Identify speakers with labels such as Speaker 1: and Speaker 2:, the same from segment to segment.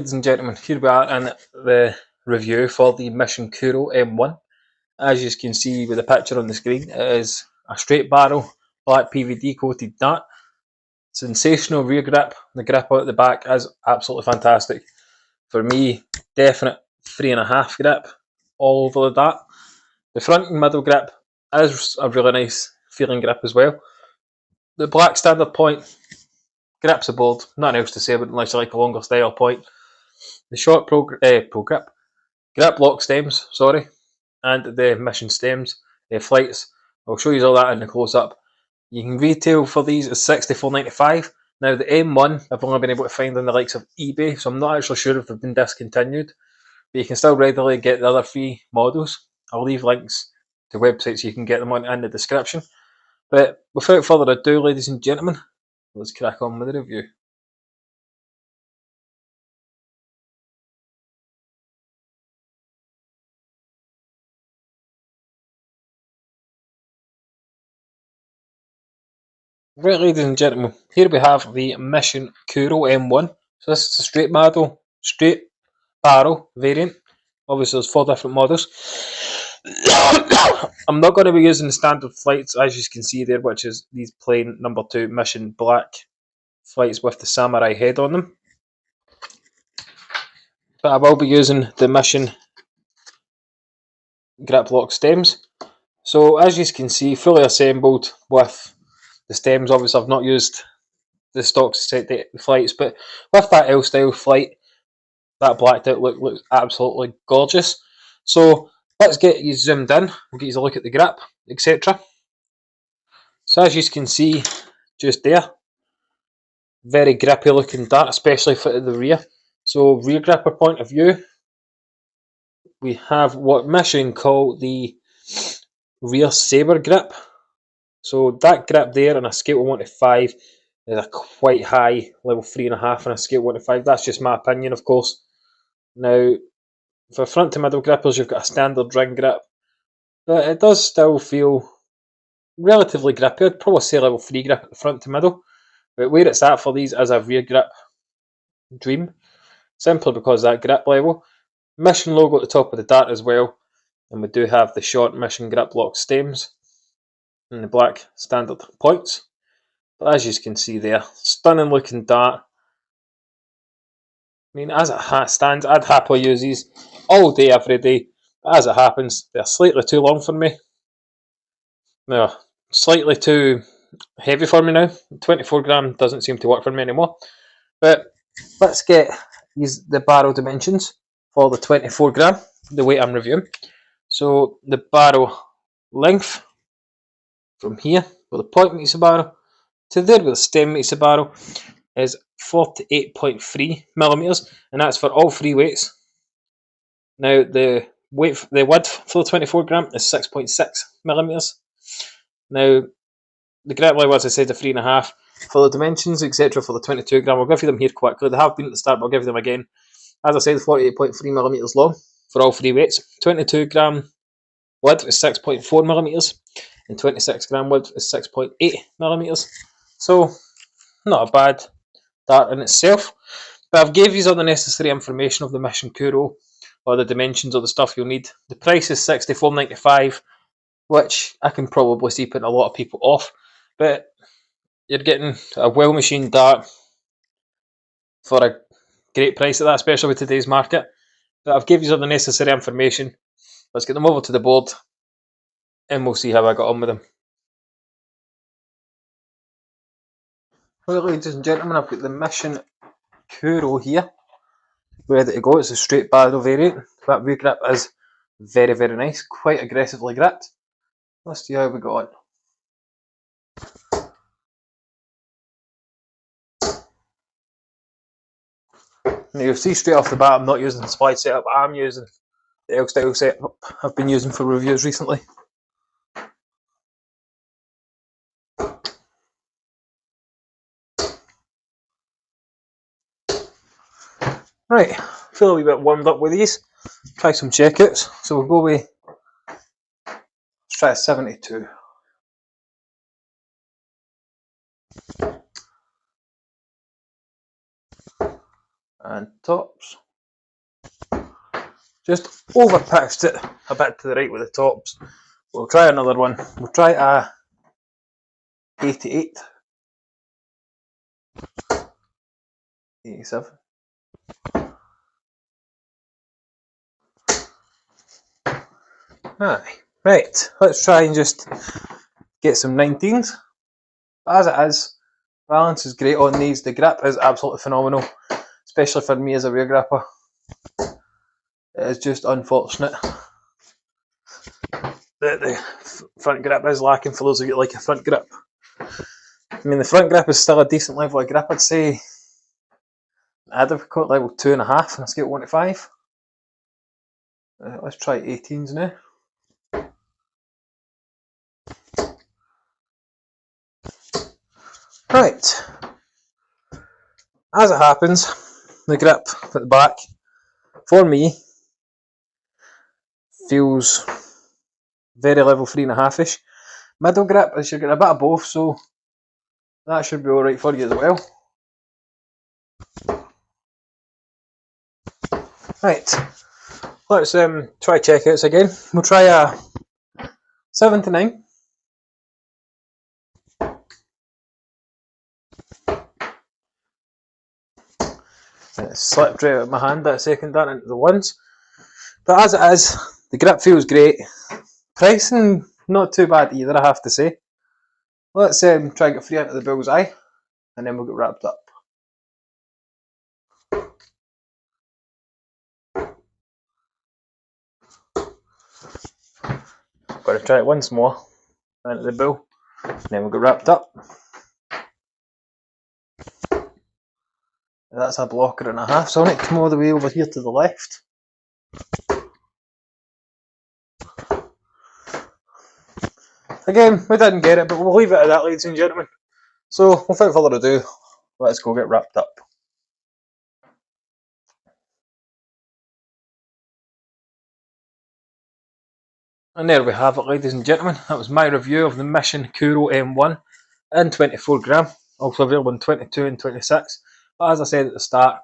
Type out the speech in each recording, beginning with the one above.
Speaker 1: ladies and gentlemen, here we are in the review for the Mission Kuro M1. As you can see with the picture on the screen, it is a straight barrel, black PVD coated dart. Sensational rear grip. The grip out the back is absolutely fantastic. For me, definite 3.5 grip all over the dart. The front and middle grip is a really nice feeling grip as well. The black standard point grips the board, nothing else to say about it unless you like a longer style point. The short pro grip lock stems, sorry, and the Mission stems, flights. I'll show you all that in the close up. You can retail for these as $64.95. Now the M1 I've only been able to find on the likes of eBay, so I'm not actually sure if they've been discontinued, but you can still readily get the other 3 models. I'll leave links to websites you can get them on in the description. But without further ado, ladies and gentlemen, let's crack on with the review. Right, ladies and gentlemen, here we have the Mission Kuro M1. So this is a straight barrel variant. Obviously there's 4 different models. I'm not going to be using the standard flights, as you can see there, which is these plain number 2 Mission black flights with the samurai head on them. But I will be using the Mission grip lock stems. So as you can see, fully assembled with the stems. Obviously I've not used the stock set flights, but with that L style flight, that blacked out look looks absolutely gorgeous. So let's get you zoomed in. We'll get you a look at the grip, etc. So as you can see just there, very grippy looking dart, especially for the rear. So rear gripper point of view, we have what Mission call the rear saber grip. So that grip there on a scale of 1 to 5 is a quite high, level 3.5 on a scale of 1 to 5. That's just my opinion, of course. Now, for front to middle grippers, you've got a standard ring grip, but it does still feel relatively grippy. I'd probably say level 3 grip at the front to middle, but where it's at for these is a rear grip dream, simply because that grip level. Mission logo at the top of the dart as well, and we do have the short Mission grip lock stems and the black standard points. But as you can see there, stunning looking dart. I mean, as it stands, I'd happily use these all day, every day. But as it happens, they're slightly too long for me. They're slightly too heavy for me now. 24 gram doesn't seem to work for me anymore. But let's get the barrel dimensions for the 24 gram, the weight I'm reviewing. So the barrel length from here, where the point meets the barrel, to there where the stem meets the barrel, is 48.3 millimeters, and that's for all 3 weights. Now the width for the 24 gram is 6.6 millimeters. Now the grip level, as I said, is 3.5. For the dimensions, etc., for the 22 gram, I'll give you them here quickly. They have been at the start, but I'll give you them again. As I said, 48.3 millimeters long for all 3 weights. 22 gram width is 6.4 millimeters, and 26 gram width is 6.8 millimeters. So not a bad dart in itself, but I've gave you all the necessary information of the Mission Kuro, or the dimensions of the stuff you'll need. The price is $64.95, which I can probably see putting a lot of people off, but you're getting a well-machined dart for a great price at that, especially with today's market. But I've given you all the necessary information. Let's get them over to the board, and we'll see how I got on with them. Well, ladies and gentlemen, I've got the Mission Kuro here, ready to go. It's a straight barrel variant. That rear grip is very, very nice, quite aggressively gripped. Let's see how we got on. Now you'll see straight off the bat I'm not using the slide setup, I'm using the L style setup I've been using for reviews recently. Right, feel a wee bit warmed up with these. Try some checkouts. So we'll go with, let's try a 72. and tops. Just over pitched it a bit to the right with the tops. We'll try another one. We'll try a 88, 87. Aye. Right, let's try and just get some 19s. As it is, balance is great on these. The grip is absolutely phenomenal, especially for me as a rear gripper. It is just unfortunate that the front grip is lacking for those of you that like a front grip. I mean, the front grip is still a decent level of grip, I'd say. I'd have got level 2.5 on a scale of 1 to 5. Let's try 18s now. Right, as it happens, the grip at the back, for me, feels very level 3.5-ish. Middle grip is you're getting a bit of both, so that should be alright for you as well. Right, let's try checkouts again. We'll try a 7 to 9. It slipped right out of my hand that second, that into the ones. But as it is, the grip feels great. Pricing, not too bad either, I have to say. Let's try and get 3 into the bullseye, and then we'll get wrapped up. Got to try it once more, into the bull, and then we'll get wrapped up. That's a blocker and a half, so I want it to come all the way over here to the left. Again, we didn't get it, but we'll leave it at that, ladies and gentlemen. So, without further ado, let's go get wrapped up. And there we have it, ladies and gentlemen. That was my review of the Mission Kuro M1 in 24g, also available in 22 and 26. But as I said at the start,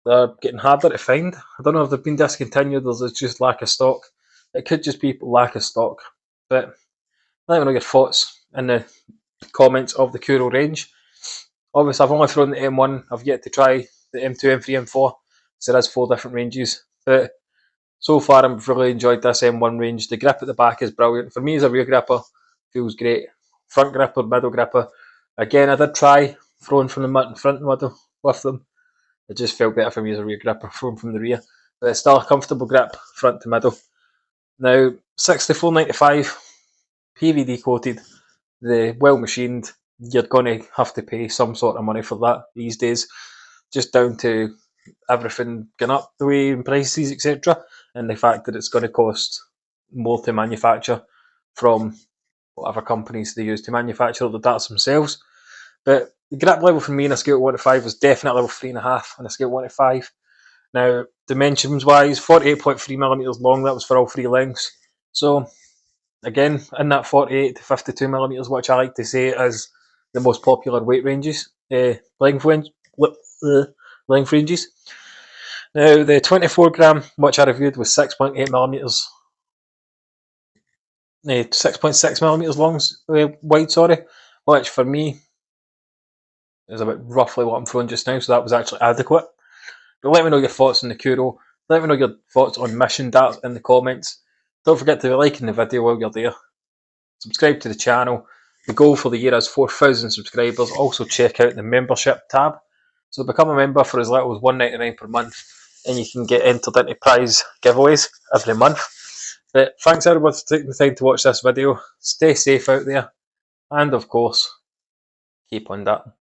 Speaker 1: they're getting harder to find. I don't know if they've been discontinued or there's just lack of stock. It could just be lack of stock. But let me know your thoughts in the comments of the Kuro range. Obviously, I've only thrown the M1. I've yet to try the M2, M3, M4. So there's 4 different ranges. But so far, I've really enjoyed this M1 range. The grip at the back is brilliant. For me as a rear gripper, feels great. Front gripper, middle gripper. Again, I did try throwing from the front middle with them. It just felt better for me as a rear gripper throwing from the rear. But it's still a comfortable grip, front to middle. Now, 64.95, PVD coated, the well machined. You're going to have to pay some sort of money for that these days. Just down to everything going up the way in prices, etc. And the fact that it's going to cost more to manufacture from whatever companies they use to manufacture the darts themselves. But the grip level for me on a scale of 1 to 5 was definitely level 3.5 on a scale of 1 to 5. Now, dimensions wise, 48.3mm long, that was for all 3 lengths. So, again, in that 48 to 52mm, which I like to say is the most popular weight ranges, length ranges. Now, the 24g, which I reviewed, was 6.8mm, 6.6mm long, wide, sorry, which for me is about roughly what I'm throwing just now, so that was actually adequate. But let me know your thoughts on the Kuro. Let me know your thoughts on Mission darts in the comments. Don't forget to like the video while you're there. Subscribe to the channel. The goal for the year is 4,000 subscribers. Also check out the membership tab. So become a member for as little as $1.99 per month, and you can get entered into prize giveaways every month. But thanks everyone for taking the time to watch this video. Stay safe out there, and of course, keep on darting.